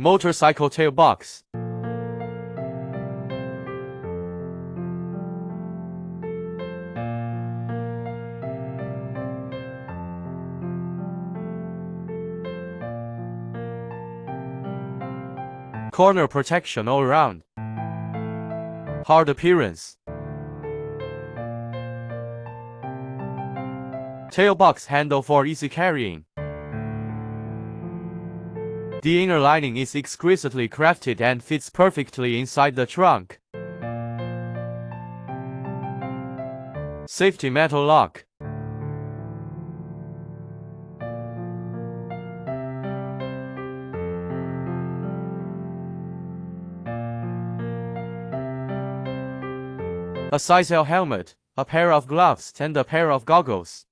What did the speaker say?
Motorcycle tail box. Corner protection all around. Hard appearance. Tailbox handle for easy carrying. The inner lining is exquisitely crafted and fits perfectly inside the trunk. Safety metal lock. A size L helmet, a pair of gloves and a pair of goggles.